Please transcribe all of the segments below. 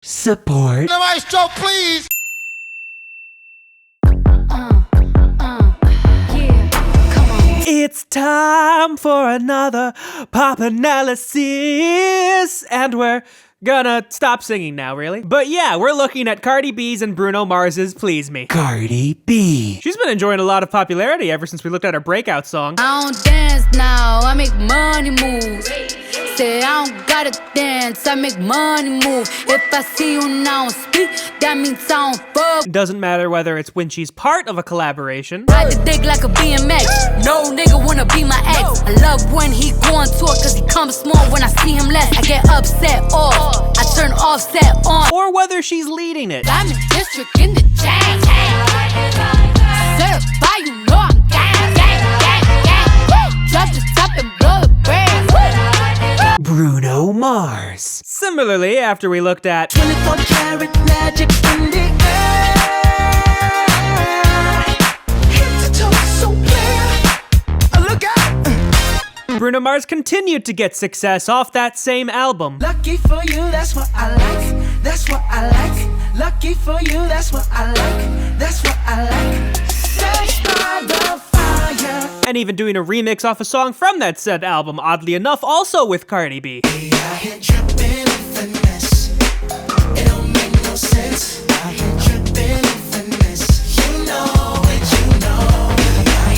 support. The maestro, please. It's time for another pop analysis, and we're gonna stop singing now, really. But yeah, we're looking at Cardi B's and Bruno Mars's Please Me. Cardi B. She's been enjoying a lot of popularity ever since we looked at her breakout song. I don't dance now, I make money moves. Say I don't gotta dance, I make money move. If I see you now speak, that means I don't fuck. Doesn't matter whether it's when she's part of a collaboration. Ride the dick like a BMX, no nigga wanna be my ex. I love when he go on tour, cause he comes small when I see him less. I get upset off, I turn offset on. Or whether she's leading it. I'm in district in the chain. Certified, you know I'm gang, gang, gang, gang. Drop the top and blow the brand. Bruno Mars. Similarly, after we looked at 24 karat magic in the air. Head to toe so clear. Look out. Bruno Mars continued to get success off that same album. Lucky for you, that's what I like. That's what I like. Lucky for you, that's what I like. That's what I like. Sex by the fire. And even doing a remix off a song from that said album, oddly enough, also with Cardi B. Hey, I hit drippin' finesse. It don't make no sense. I hit drippin' finesse. You know it, you know.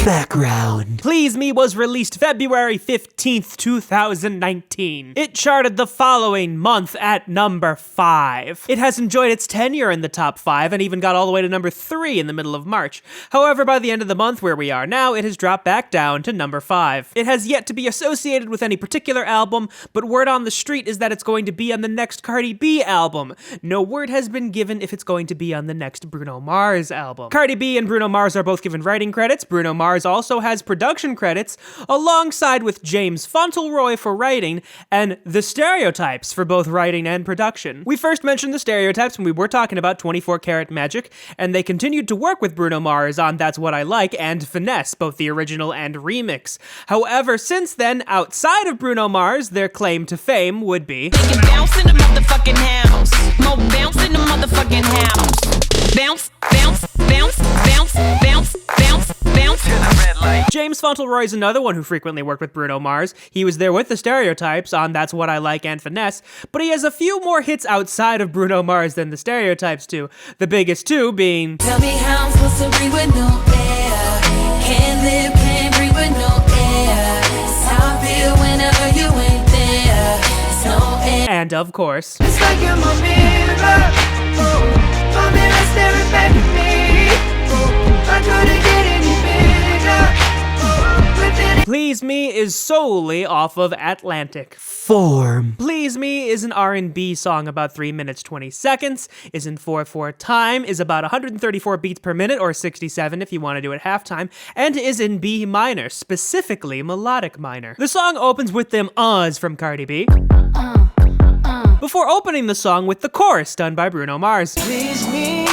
Background. Please Me was released February 15th, 2019. It charted the following month at number 5. It has enjoyed its tenure in the top 5 and even got all the way to number 3 in the middle of March. However, by the end of the month where we are now, it has dropped back down to number 5. It has yet to be associated with any particular album, but word on the street is that it's going to be on the next Cardi B album. No word has been given if it's going to be on the next Bruno Mars album. Cardi B and Bruno Mars are both given writing credits. Bruno Mars also has production credits, alongside with James Fauntleroy for writing, and The Stereotypes for both writing and production. We first mentioned The Stereotypes when we were talking about 24 Karat Magic, and they continued to work with Bruno Mars on That's What I Like and Finesse, both the original and remix. However, since then, outside of Bruno Mars, their claim to fame would be bounce in the motherfucking house. Mo bounce in the motherfucking house. Bounce, bounce, bounce, bounce, bounce, bounce, bounce. James Fauntleroy is another one who frequently worked with Bruno Mars. He was there with The Stereotypes on That's What I Like and Finesse, but he has a few more hits outside of Bruno Mars than The Stereotypes do. The biggest two being Tell me how I'm supposed to breathe with no air. Can't live, can't breathe with no air. It's how I feel whenever you ain't there. It's no air. and of course It's like you're my mirror. Oh, my mirror staring back at me. Oh, I couldn't get any bigger. Oh, within it. Please Me is solely off of Atlantic. Form. Please Me is an R&B song about 3 minutes 20 seconds, is in 4/4 time, is about 134 beats per minute, or 67 if you want to do it halftime, and is in B minor, specifically melodic minor. The song opens with them uhs from Cardi B, before opening the song with the chorus done by Bruno Mars. Please me,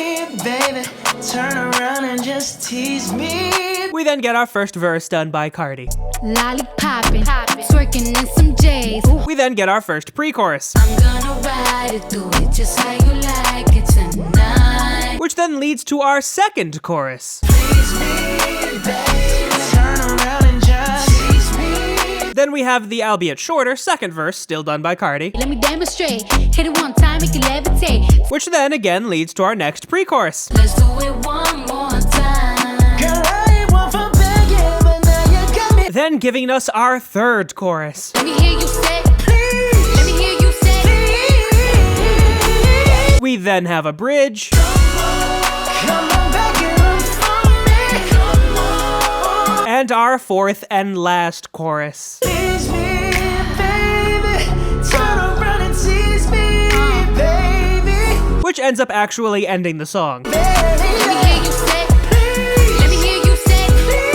baby. Turn around and just tease me. We then get our first verse done by Cardi. Lollipoppin', twerking in some J's. We then get our first pre-chorus, I'm gonna ride it, do it just how you like it tonight. which then leads to our second chorus. Please me, baby. Turn around and just tease me. Then we have the albeit shorter second verse, still done by Cardi, Let me demonstrate. Hit it one time, make it levitate. which then again leads to our next pre-chorus. Let's do it one more time. Girl, I ain't one for begging, but now you got me. Then giving us our third chorus. Let me hear you say, Please, let me hear you say. please. We then have a bridge, Come on back and for me. Come on. and our fourth and last chorus. Tease me, baby. Turn around and tease me, baby. Which ends up actually ending the song. Baby. Let me hear you say, Please, let me hear you say. please.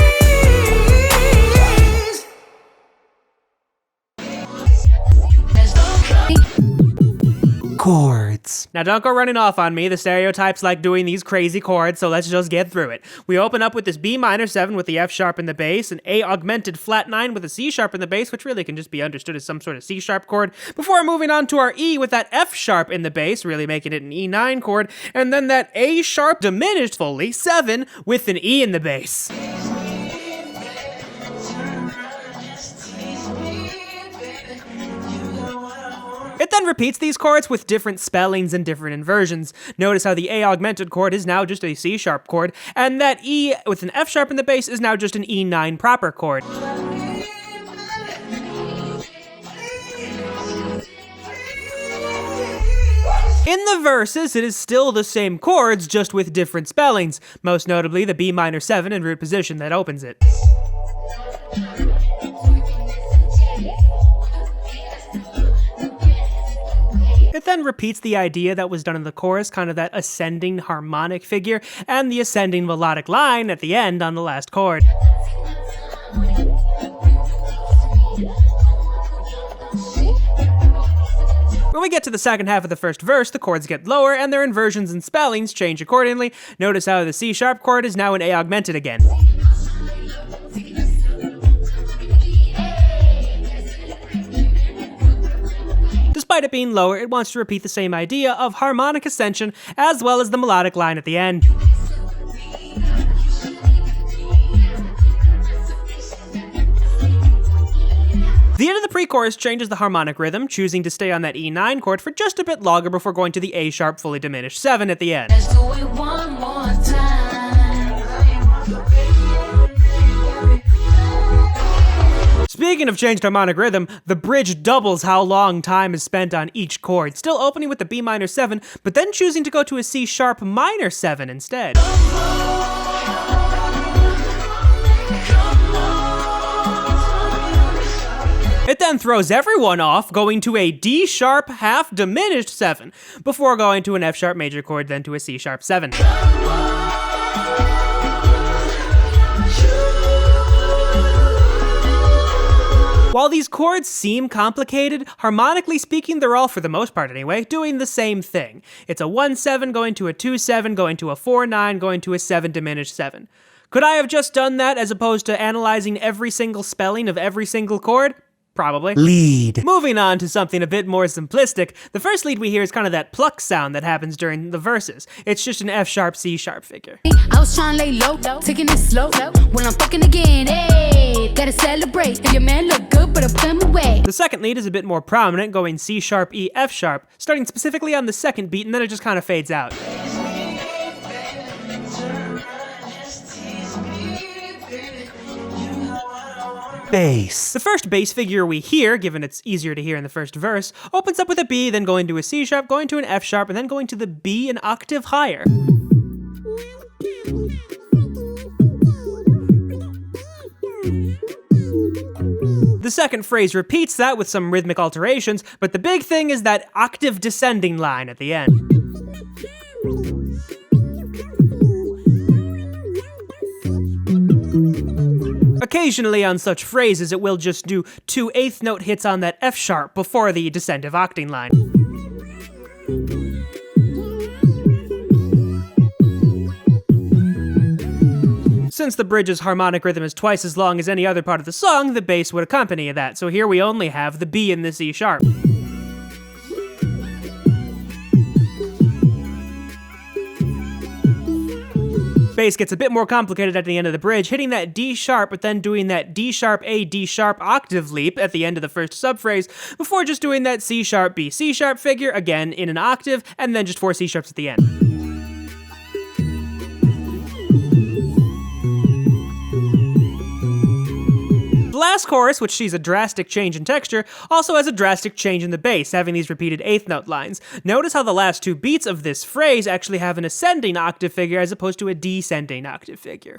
Chords. chords. Now don't go running off on me, the stereotypes like doing these crazy chords, so let's just get through it. We open up with this B minor 7 with the F sharp in the bass, an A augmented flat 9 with a C sharp in the bass, which really can just be understood as some sort of C sharp chord, before moving on to our E with that F sharp in the bass, really making it an E9 chord, and then that A sharp diminished fully 7 with an E in the bass. It then repeats these chords with different spellings and different inversions. Notice how the A augmented chord is now just a C sharp chord, and that E with an F sharp in the bass is now just an E9 proper chord. In the verses, it is still the same chords, just with different spellings, most notably the B minor 7 in root position that opens it. It then repeats the idea that was done in the chorus, kind of that ascending harmonic figure, and the ascending melodic line at the end on the last chord. When we get to the second half of the first verse, the chords get lower, and their inversions and spellings change accordingly. Notice how the C sharp chord is now an A augmented again. Despite it being lower, it wants to repeat the same idea of harmonic ascension as well as the melodic line at the end. The end of the pre-chorus changes the harmonic rhythm, choosing to stay on that E9 chord for just a bit longer before going to the A sharp fully diminished 7 at the end. Let's do it one more time. Speaking of changed harmonic rhythm, the bridge doubles how long time is spent on each chord, still opening with the B minor 7, but then choosing to go to a C sharp minor 7 instead. It then throws everyone off, going to a D sharp half diminished 7, before going to an F sharp major chord, then to a C sharp 7. While these chords seem complicated, harmonically speaking, they're all, for the most part anyway, doing the same thing. It's a 1-7 going to a 2-7, going to a 4-9, going to a 7 diminished 7. Could I have just done that as opposed to analyzing every single spelling of every single chord? Probably. Lead. Moving on to something a bit more simplistic, the first lead we hear is kind of that pluck sound that happens during the verses. It's just an F sharp, C sharp figure. I was trying to lay low, taking it slow. When I'm fucking again, hey, gotta celebrate. If your man look good, but I put him away. The second lead is a bit more prominent, going C sharp, E, F sharp, starting specifically on the second beat, and then it just kind of fades out. Bass. The first bass figure we hear, given it's easier to hear in the first verse, opens up with a B, then going to a C sharp, going to an F sharp, and then going to the B an octave higher. The second phrase repeats that with some rhythmic alterations, but the big thing is that octave descending line at the end. Occasionally on such phrases, it will just do 2 eighth note hits on that F sharp before the descending octave line. Since the bridge's harmonic rhythm is twice as long as any other part of the song, the bass would accompany that, so here we only have the B and the C sharp. Bass gets a bit more complicated at the end of the bridge, hitting that D sharp, but then doing that D sharp A D sharp octave leap at the end of the first subphrase, before just doing that C sharp B C sharp figure, again in an octave, and then just 4 C sharps at the end. The last chorus, which sees a drastic change in texture, also has a drastic change in the bass, having these repeated eighth note lines. Notice how the last 2 beats of this phrase actually have an ascending octave figure as opposed to a descending octave figure.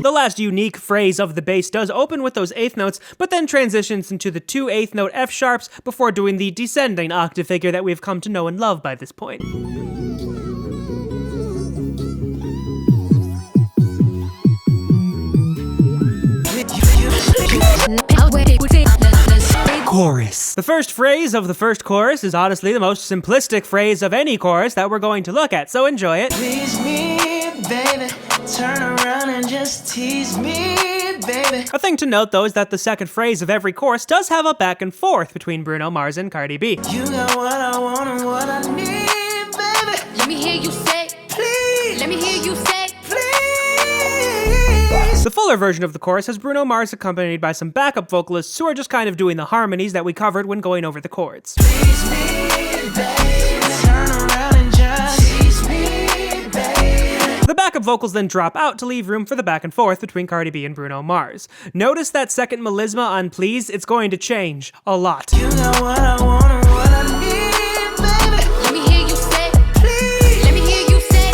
The last unique phrase of the bass does open with those eighth notes, but then transitions into the 2 eighth note F sharps before doing the descending octave figure that we've come to know and love by this point. Chorus. The first phrase of the first chorus is honestly the most simplistic phrase of any chorus that we're going to look at, so enjoy it. Please me, baby. Turn around and just tease me, baby. A thing to note though is that the second phrase of every chorus does have a back and forth between Bruno Mars and Cardi B. You got what I want and what I need, baby. Let me hear you say, Please, let me hear you say. please. The fuller version of the chorus has Bruno Mars accompanied by some backup vocalists who are just kind of doing the harmonies that we covered when going over the chords. Please me, baby. Turn around and just tease me, baby. The backup vocals then drop out to leave room for the back and forth between Cardi B and Bruno Mars. Notice that second melisma on Please, it's going to change a lot. You got what I want and what I need, baby. Let me hear you say, Please, let me hear you say.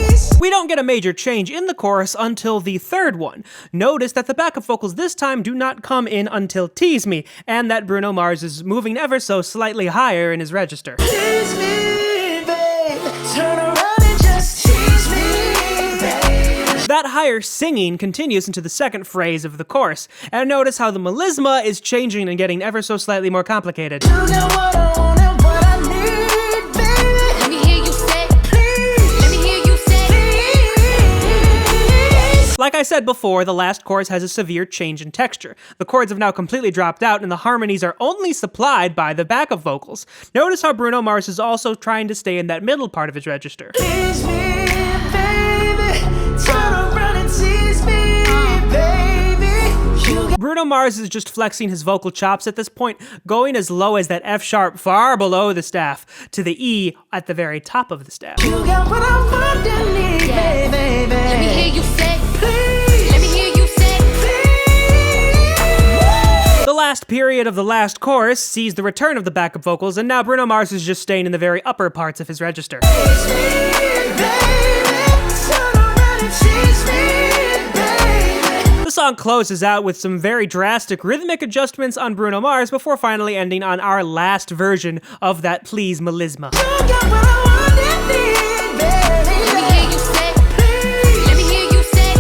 please. We don't get a major change in the chorus until the third one. Notice that the backup vocals this time do not come in until Tease Me, and that Bruno Mars is moving ever so slightly higher in his register. Tease me, babe. Turn around and just tease me, babe. That higher singing continues into the second phrase of the chorus, and notice how the melisma is changing and getting ever so slightly more complicated. You got what I want and what I need, baby. Let me hear you say, Please, let me hear you say. please. Like I said before, the last chorus has a severe change in texture. The chords have now completely dropped out and the harmonies are only supplied by the backup vocals. Notice how Bruno Mars is also trying to stay in that middle part of his register. Tease me, baby. Turn around and tease me, baby. You got Bruno Mars is just flexing his vocal chops at this point, going as low as that F sharp far below the staff to the E at the very top of the staff. you got what I want and need, Yeah. baby. Let me hear you say, Please, let me hear you say. please. The last period of the last chorus sees the return of the backup vocals, and now Bruno Mars is just staying in the very upper parts of his register. Tease me, baby. Turn around and tease me, baby. The song closes out with some very drastic rhythmic adjustments on Bruno Mars before finally ending on our last version of that Please melisma. You got what I want and need, baby. Let me hear you say, Please, let me hear you say.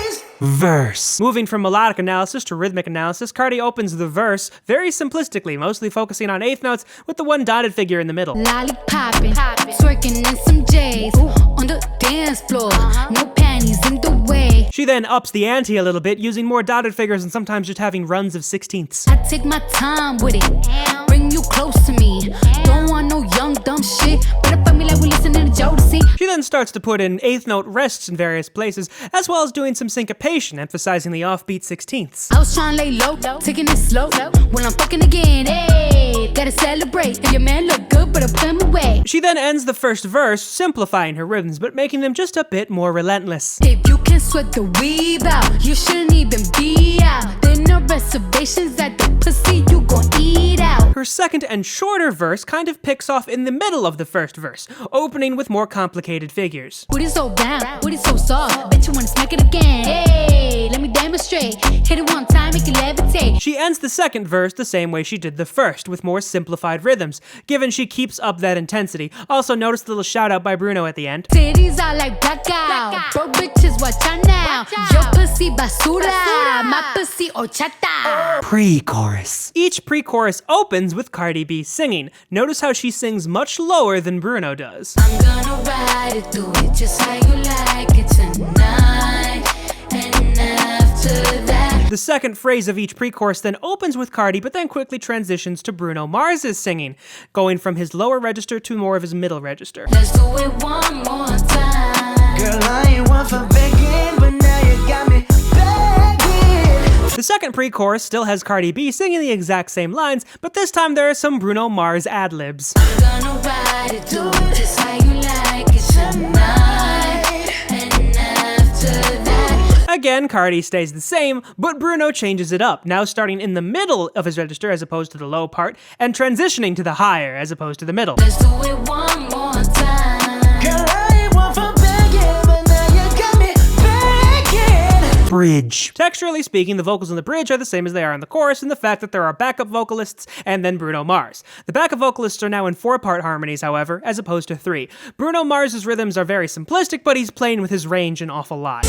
please. Verse. Moving from melodic analysis to rhythmic analysis, Cardi opens the verse very simplistically, mostly focusing on eighth notes with the one dotted figure in the middle. Lollipopping, twerking in some J's on the dance floor. No panties in the way. She then ups the ante a little bit, using more dotted figures and sometimes just having runs of sixteenths. I take my time with it, bring you close to me. Don't want no young dumb shit, better fuck me like we listening to Jodeci. She then starts to put in eighth note rests in various places, as well as doing some syncopation, emphasizing the offbeat sixteenths. I was trying to lay low, taking it slow. When I'm fucking again, hey, gotta celebrate. If your man look good, better put him away. She then ends the first verse, simplifying her rhythms, but making them just a bit more relentless. If you can sweat the weave out, you shouldn't even be out. There no reservations at the pussy, you gon' eat out. Her second and shorter verse kind of picks off in the middle of the first verse, opening with more complicated figures. Booty so round, booty so soft, bet you wanna smack it again. Hey, let me demonstrate. Hit it one time, make it levitate. She ends the second verse the same way she did the first, with more simplified rhythms, given she keeps up that intensity. Also notice the little shout out by Bruno at the end. Titties are like blackout. Bro bitches, watch out now. Your pussy basura, my pussy horchata. Pre-chorus. Each pre-chorus opens with Cardi B singing. Notice how she sings much lower than Bruno does. I'm gonna ride it, do it just how you like it tonight. And after that, The second phrase of each pre-chorus then opens with Cardi, but then quickly transitions to Bruno Mars' singing, going from his lower register to more of his middle register. let's do it one more time. Girl, I ain't one for begging, but now you got me begging. The second pre-chorus still has Cardi B singing the exact same lines, but this time there are some Bruno Mars ad-libs. I'm gonna ride it, do it just how you like it tonight. And after that, Again, Cardi stays the same, but Bruno changes it up, now starting in the middle of his register as opposed to the low part, and transitioning to the higher as opposed to the middle. let's do it one more time. Girl, I ain't one for begging, but now you got me begging. Bridge. Texturally speaking, the vocals in the bridge are the same as they are in the chorus, in the fact that there are backup vocalists and then Bruno Mars. The backup vocalists are now in 4-part harmonies, however, as opposed to 3. Bruno Mars' rhythms are very simplistic, but he's playing with his range an awful lot.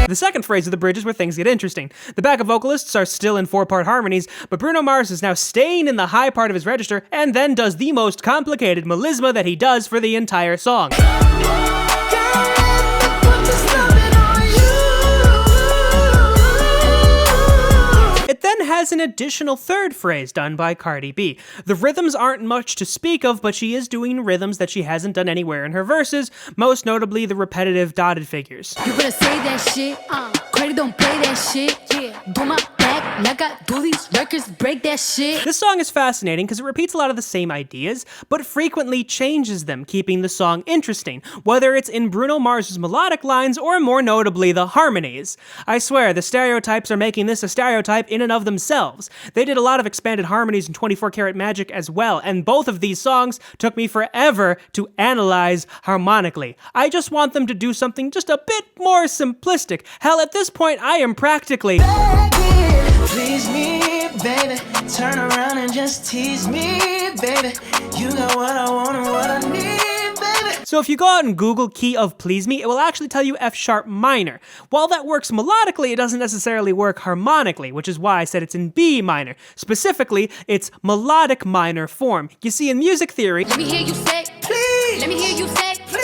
The second phrase of the bridge is where things get interesting. The backup vocalists are still in 4-part harmonies, but Bruno Mars is now staying in the high part of his register and then does the most complicated melisma that he does for the entire song. It then has an additional third phrase done by Cardi B. The rhythms aren't much to speak of, but she is doing rhythms that she hasn't done anywhere in her verses, most notably the repetitive dotted figures. You better say that shit. Cardi don't play that shit. Yeah. Do my back, like I do these records, break that shit. This song is fascinating because it repeats a lot of the same ideas, but frequently changes them, keeping the song interesting, whether it's in Bruno Mars's melodic lines or more notably the harmonies. I swear, the stereotypes are making this a stereotype in and of themselves. They did a lot of expanded harmonies in 24 Karat Magic as well, and both of these songs took me forever to analyze harmonically. I just want them to do something just a bit more simplistic. Hell, at this point, I am practically please me, baby. Turn around and just tease me, baby. You got what I want and what I need, baby. So if you go out and Google key of please me, it will actually tell you F sharp minor. While that works melodically, it doesn't necessarily work harmonically, which is why I said it's in B minor. Specifically, it's melodic minor form. You see, in music theory, Let me hear you say, Please, let me hear you say, please.